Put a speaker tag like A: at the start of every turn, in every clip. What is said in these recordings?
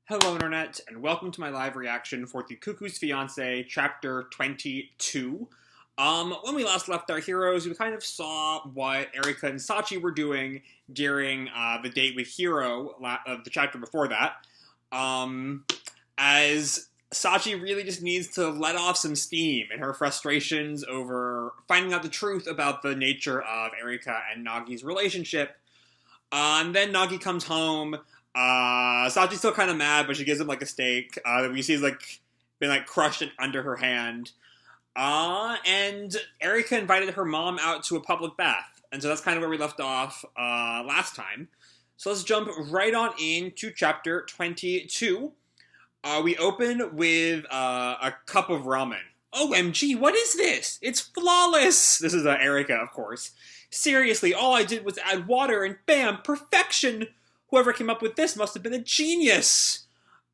A: Hello, Internet, and welcome to my live reaction for the Cuckoo's Fiancee, Chapter 22. When we last left our heroes, we kind of saw what Erika and Sachi were doing during the date with Hiro of the chapter before that. As Sachi really just needs to let off some steam in her frustrations over finding out the truth about the nature of Erika and Nagi's relationship. And then Nagi comes home. Sachi's still kind of mad, but she gives him like a steak that we see is like been like crushed under her hand. And Erika invited her mom out to a public bath, and so that's kind of where we left off last time. So let's jump right on into chapter 22. We open with a cup of ramen. OMG, what is this? It's flawless! This is Erika, of course. Seriously, all I did was add water and bam, perfection! Whoever came up with this must have been a genius!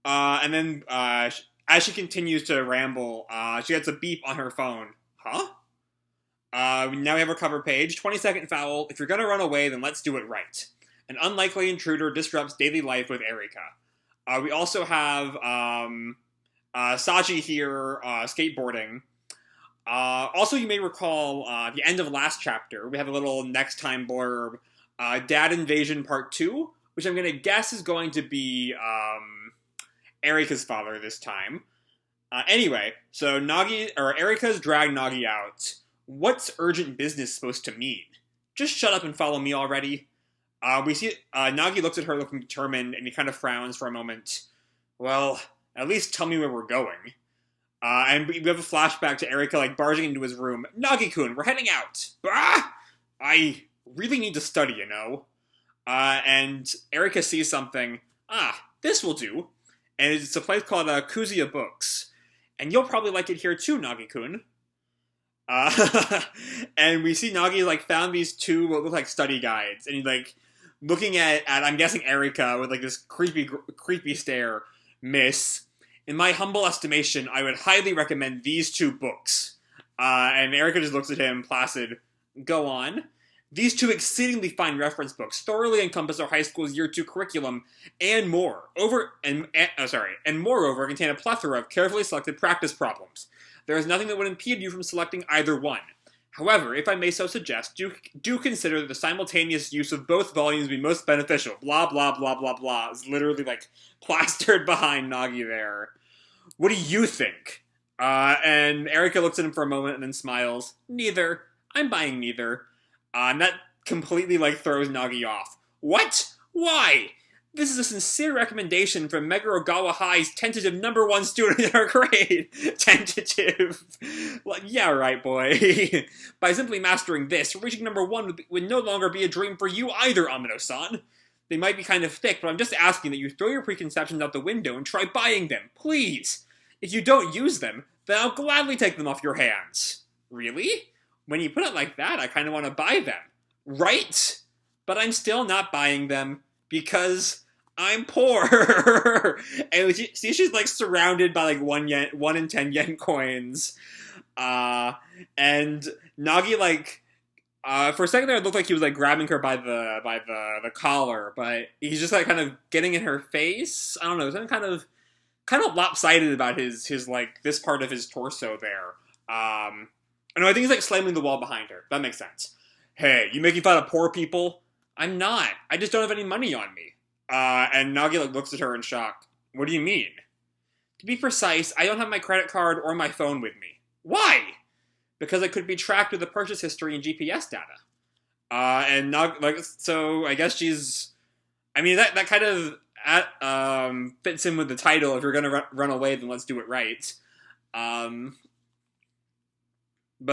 A: And then, as she continues to ramble, she gets a beep on her phone. Huh? Now we have our cover page. 20-second foul. If you're gonna run away, then let's do it right. An unlikely intruder disrupts daily life with Erika. We also have Sachi here skateboarding. Also, you may recall the end of last chapter, we have a little next time blurb, Dad Invasion Part 2, which I'm going to guess is going to be Erika's father this time. Anyway, so Erika's dragged Nagi out. What's urgent business supposed to mean? Just shut up and follow me already. We see Nagi looks at her looking determined, and he kind of frowns for a moment. Well, at least tell me where we're going. And we have a flashback to Erika, like, barging into his room. Nagi-kun, we're heading out! Bah! I really need to study, you know? And Erika sees something. This will do. And it's a place called Kuzuya Books. And you'll probably like it here too, Nagi-kun. And we see Nagi, like, found these two what look like study guides. And he's, like, looking at I'm guessing, Erika with, like, this creepy stare. Miss, in my humble estimation, I would highly recommend these two books. And Erika just looks at him, placid. Go on. These two exceedingly fine reference books thoroughly encompass our high school's year 2 curriculum and more. And moreover contain a plethora of carefully selected practice problems. There is nothing that would impede you from selecting either one. However, if I may so suggest, do consider that the simultaneous use of both volumes would be most beneficial. Blah, blah, blah, blah, blah. It's literally, like, plastered behind Nagi there. What do you think? And Erika looks at him for a moment and then smiles. Neither. I'm buying neither. And that completely, like, throws Nagi off. What? Why? This is a sincere recommendation from Megarogawa High's tentative #1 student in our grade. Tentative. Like, yeah, right, boy. By simply mastering this, reaching #1 would no longer be a dream for you either, Amano-san. They might be kind of thick, but I'm just asking that you throw your preconceptions out the window and try buying them, please. If you don't use them, then I'll gladly take them off your hands. Really? When you put it like that, I kind of want to buy them. Right? But I'm still not buying them. Because I'm poor. And see, she's like surrounded by like 1 in 10 yen coins. And Nagi, like, for a second there it looked like he was like grabbing her by the collar, but he's just like kind of getting in her face. I don't know, something kind of lopsided about his like this part of his torso there. No, I think he's like slamming the wall behind her. That makes sense. Hey, you making fun of poor people? I'm not. I just don't have any money on me. And Nagi like, looks at her in shock. What do you mean? To be precise, I don't have my credit card or my phone with me. Why? Because it could be tracked with the purchase history and GPS data. And Nagi, like, so I guess she's... I mean, that kind of fits in with the title. If you're gonna run away, then let's do it right. But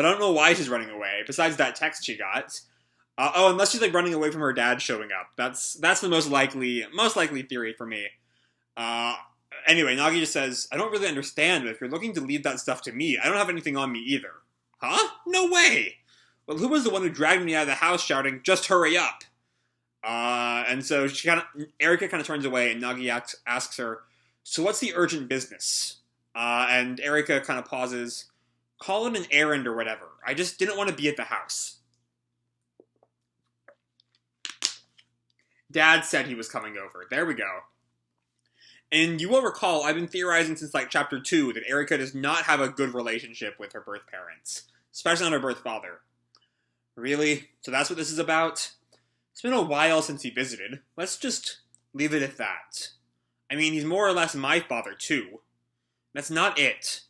A: I don't know why she's running away, besides that text she got. Unless she's like running away from her dad showing up. That's the most likely theory for me. Anyway, Nagi just says, I don't really understand, but if you're looking to leave that stuff to me, I don't have anything on me either. Huh? No way! Well, who was the one who dragged me out of the house shouting, just hurry up? And so Erika kind of turns away, and Nagi asks her, so what's the urgent business? And Erika kind of pauses, call it an errand or whatever. I just didn't want to be at the house. Dad said he was coming over. There we go. And you will recall, I've been theorizing since, like, Chapter 2 that Erika does not have a good relationship with her birth parents. Especially not her birth father. Really? So that's what this is about? It's been a while since he visited. Let's just leave it at that. I mean, he's more or less my father, too. That's not it.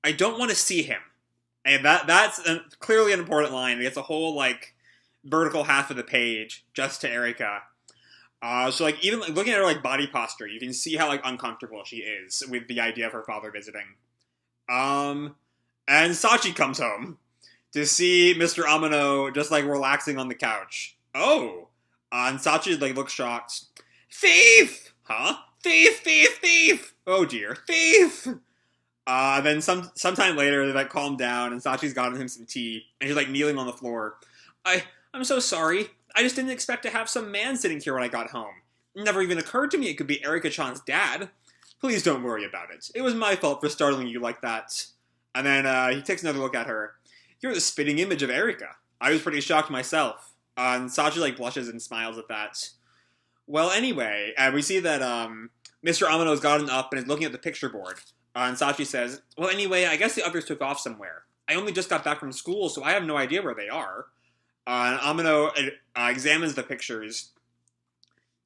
A: I don't want to see him. And that's clearly an important line. It gets a whole, like, vertical half of the page just to Erika. So, like, even like, looking at her, like, body posture, you can see how, like, uncomfortable she is with the idea of her father visiting. And Sachi comes home to see Mr. Amano just, like, relaxing on the couch. Oh! And Sachi, like, looks shocked. Thief! Huh? Thief, thief, thief! Oh, dear. Thief! Then sometime later, they, like, calm down, and Sachi's gotten him some tea, and she's, like, kneeling on the floor. I'm so sorry. I just didn't expect to have some man sitting here when I got home. It never even occurred to me it could be Erika-chan's dad. Please don't worry about it. It was my fault for startling you like that. And then, he takes another look at her. You're the spitting image of Erika. I was pretty shocked myself. And Sachi, like, blushes and smiles at that. Well, anyway, we see that, Mr. Amano's gotten up and is looking at the picture board. And Sachi says, well, anyway, I guess the others took off somewhere. I only just got back from school, so I have no idea where they are. And Amano examines the pictures.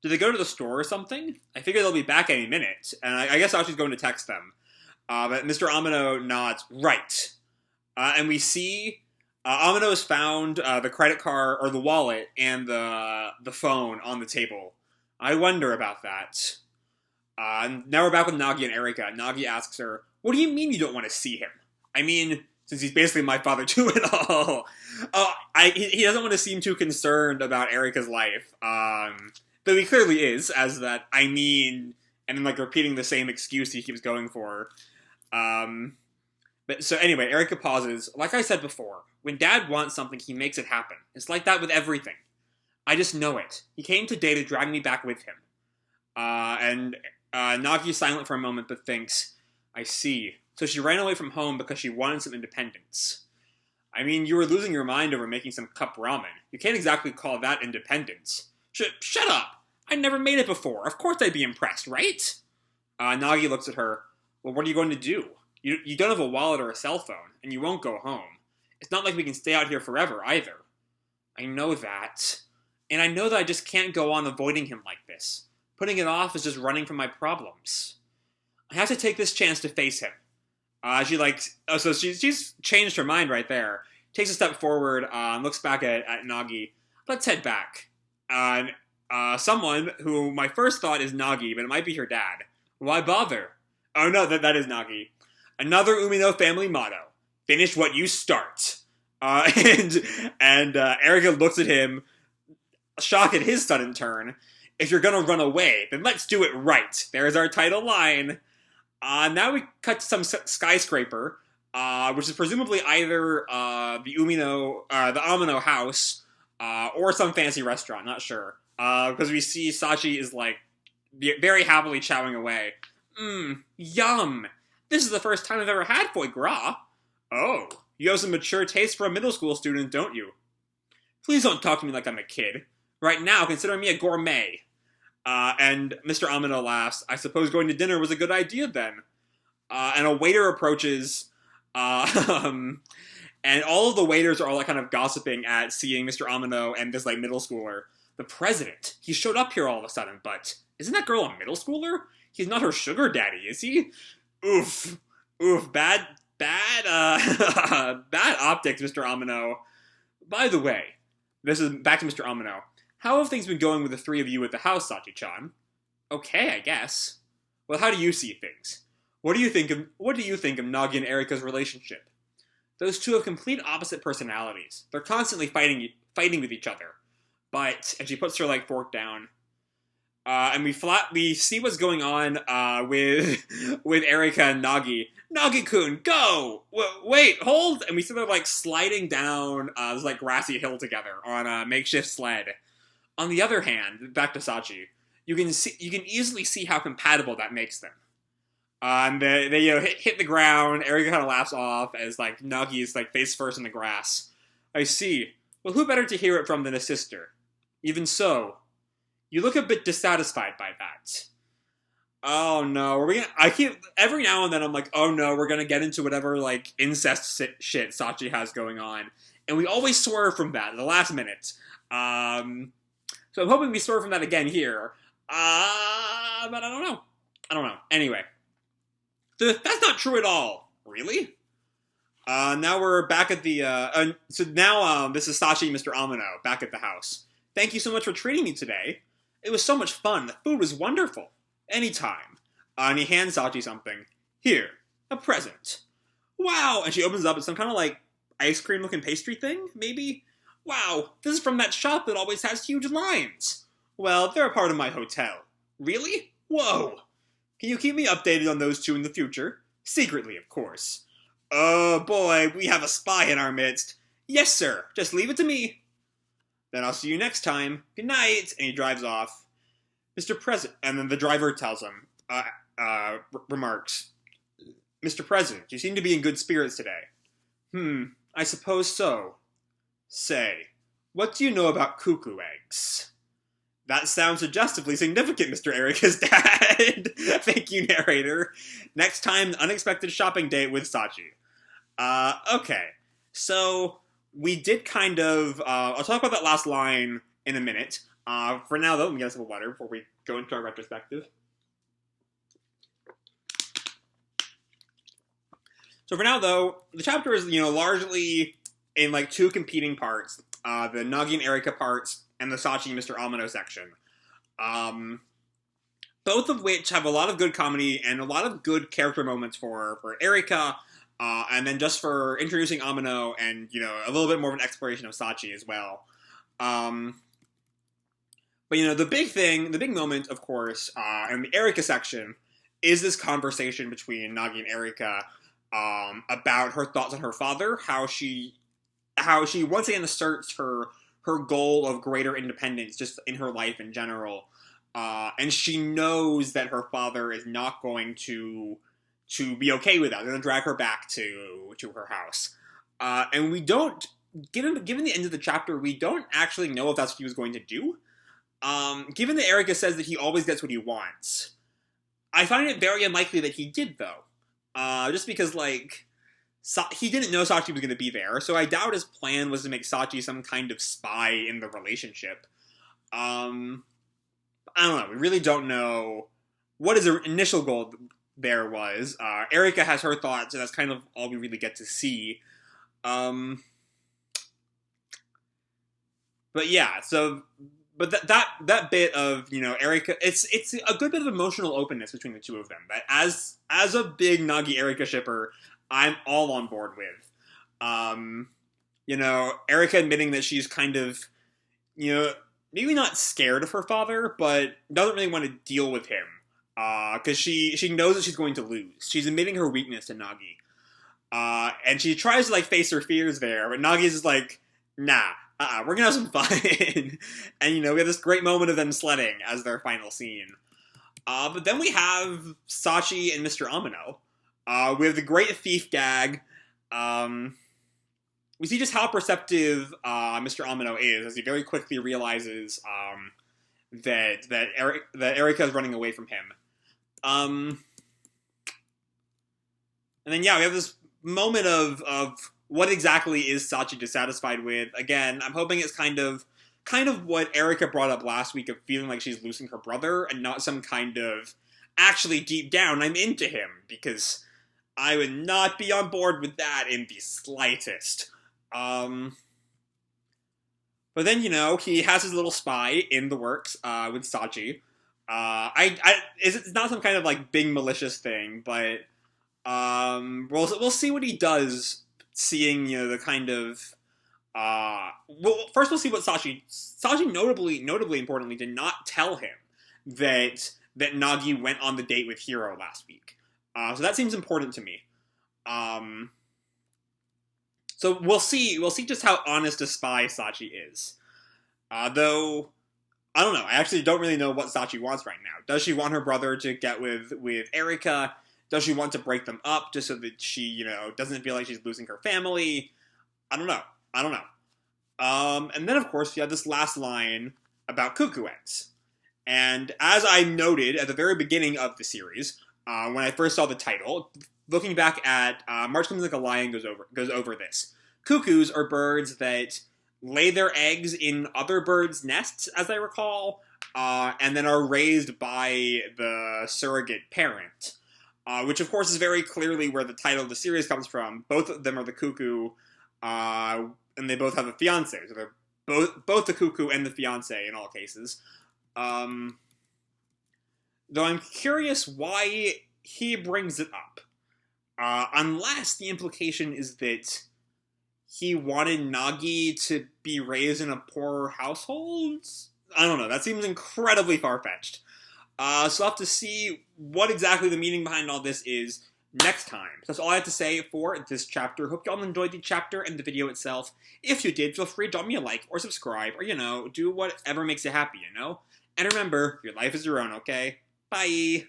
A: Did they go to the store or something? I figure they'll be back any minute. And I guess Sachi's going to text them. But Mr. Amano nods, right. And we see Amano has found the credit card, or the wallet, and the phone on the table. I wonder about that. Now we're back with Nagi and Erika. Nagi asks her, what do you mean you don't want to see him? I mean, since he's basically my father too and all. He doesn't want to seem too concerned about Erika's life. Though he clearly is, as that, I mean, and then, like, repeating the same excuse he keeps going for. But so anyway, Erika pauses. Like I said before, when Dad wants something, he makes it happen. It's like that with everything. I just know it. He came today to drag me back with him. And Nagi's silent for a moment, but thinks, I see. So she ran away from home because she wanted some independence. I mean, you were losing your mind over making some cup ramen. You can't exactly call that independence. Shut up! I never made it before. Of course I'd be impressed, right? Nagi looks at her. Well, what are you going to do? You don't have a wallet or a cell phone, and you won't go home. It's not like we can stay out here forever, either. I know that. And I know that I just can't go on avoiding him like this. Putting it off is just running from my problems. I have to take this chance to face him. So she's changed her mind right there. Takes a step forward, looks back at Nagi. Let's head back. Someone who my first thought is Nagi, but it might be her dad. Why bother? Oh no, that is Nagi. Another Umino family motto. Finish what you start. And Erika looks at him, shocked at his sudden turn. If you're gonna run away, then let's do it right. There's our title line. Now we cut to some skyscraper, which is presumably either the Amano house, or some fancy restaurant, not sure. Because we see Sachi is, like, very happily chowing away. Yum! This is the first time I've ever had foie gras. Oh, you have some mature taste for a middle school student, don't you? Please don't talk to me like I'm a kid. Right now, consider me a gourmet. And Mr. Amano laughs. I suppose going to dinner was a good idea then. And a waiter approaches, and all of the waiters are all, like, kind of gossiping at seeing Mr. Amano and this, like, middle schooler. The president. He showed up here all of a sudden, but isn't that girl a middle schooler? He's not her sugar daddy, is he? Oof. Bad optics, Mr. Amano. By the way, this is back to Mr. Amano. How have things been going with the three of you at the house, Sachi-chan? Okay, I guess. Well, how do you see things? What do you think of Nagi and Erika's relationship? Those two have complete opposite personalities. They're constantly fighting with each other. But, and she puts her, like, fork down. And we see what's going on with Erika and Nagi. Nagi-kun, go! Wait, hold! And we see them, like, sliding down this, like, grassy hill together on a makeshift sled. On the other hand, back to Sachi, you can easily see how compatible that makes them. And they hit the ground. Erika kind of laughs off as, like, Nagi is, like, face first in the grass. I see. Well, who better to hear it from than a sister? Even so, you look a bit dissatisfied by that. Oh no, are we gonna? I keep every now and then I'm like, oh no, we're gonna get into whatever like incest shit Sachi has going on, and we always swerve from that at the last minute. So I'm hoping we swerve from that again here. But I don't know. I don't know. Anyway, so if that's not true at all, really? Now we're back at the. So now this is Sachi and Mr. Amano back at the house. Thank you so much for treating me today. It was so much fun. The food was wonderful. Anytime. And he hands Sachi something. Here, a present. Wow! And she opens it up. It's some kind of like ice cream looking pastry thing, maybe? Wow, this is from that shop that always has huge lines. Well, they're a part of my hotel. Really? Whoa! Can you keep me updated on those two in the future? Secretly, of course. Oh boy, we have a spy in our midst. Yes, sir. Just leave it to me. Then I'll see you next time. Good night. And he drives off. Mr. President, and then the driver tells him, remarks, Mr. President, you seem to be in good spirits today. I suppose so. Say, what do you know about cuckoo eggs? That sounds suggestively significant, Mr. Erika's dad. Thank you, narrator. Next time, unexpected shopping date with Sachi. Okay. So, we did kind of, I'll talk about that last line in a minute. For now, though, let me get us a water before we go into our retrospective. So for now, though, the chapter is, largely in, like, two competing parts. The Nagi and Erika parts, and the Sachi and Mr. Amano section. Both of which have a lot of good comedy and a lot of good character moments for Erika, and then just for introducing Amano and, a little bit more of an exploration of Sachi as well. But, the big moment, of course, in the Erika section, is this conversation between Nagi and Erika about her thoughts on her father, how she once again asserts her goal of greater independence just in her life in general. And she knows that her father is not going to be okay with that. They're going to drag her back to her house. And we don't, given the end of the chapter, we don't actually know if that's what he was going to do. Given that Erika says that he always gets what he wants, I find it very unlikely that he did, though. Just because, like, he didn't know Sachi was going to be there, so I doubt his plan was to make Sachi some kind of spy in the relationship. I don't know. We really don't know what his initial goal there was. Erika has her thoughts, and that's kind of all we really get to see. But yeah, so... But that bit of, Erika, it's a good bit of emotional openness between the two of them. That as a big Nagi Erika shipper, I'm all on board with. Erika admitting that she's kind of, maybe not scared of her father, but doesn't really want to deal with him. Because she knows that she's going to lose. She's admitting her weakness to Nagi. And she tries to, like, face her fears there, but Nagi's just like, nah. We're gonna have some fun. And, we have this great moment of them sledding as their final scene. But then we have Sachi and Mr. Amano. We have the great thief gag. We see just how perceptive Mr. Amano is as he very quickly realizes that Erika is running away from him. And then, yeah, we have this moment of what exactly is Sachi dissatisfied with? Again, I'm hoping it's kind of what Erika brought up last week of feeling like she's losing her brother and not some kind of actually deep down I'm into him, because I would not be on board with that in the slightest. But then, he has his little spy in the works with Sachi. It's not some kind of like big malicious thing, but we'll see what he does. Seeing, the kind of, first we'll see what Sachi notably importantly, did not tell him that Nagi went on the date with Hiro last week. So that seems important to me. So we'll see just how honest a spy Sachi is. Though, I don't know, I actually don't really know what Sachi wants right now. Does she want her brother to get with Erika? Does she want to break them up just so that she, doesn't feel like she's losing her family? I don't know. And then, of course, you have this last line about cuckoo eggs. And as I noted at the very beginning of the series, when I first saw the title, looking back at March Comes Like a Lion goes over this. Cuckoos are birds that lay their eggs in other birds' nests, as I recall, and then are raised by the surrogate parent, which of course is very clearly where the title of the series comes from. Both of them are the cuckoo, and they both have a fiance. So they're both the cuckoo and the fiance in all cases. Though I'm curious why he brings it up. Unless the implication is that he wanted Nagi to be raised in a poorer household? I don't know. That seems incredibly far-fetched. So I'll have to see what exactly the meaning behind all this is next time. That's all I have to say for this chapter. Hope y'all enjoyed the chapter and the video itself. If you did, feel free to drop me a like or subscribe or, do whatever makes you happy, And remember, your life is your own, okay? Bye!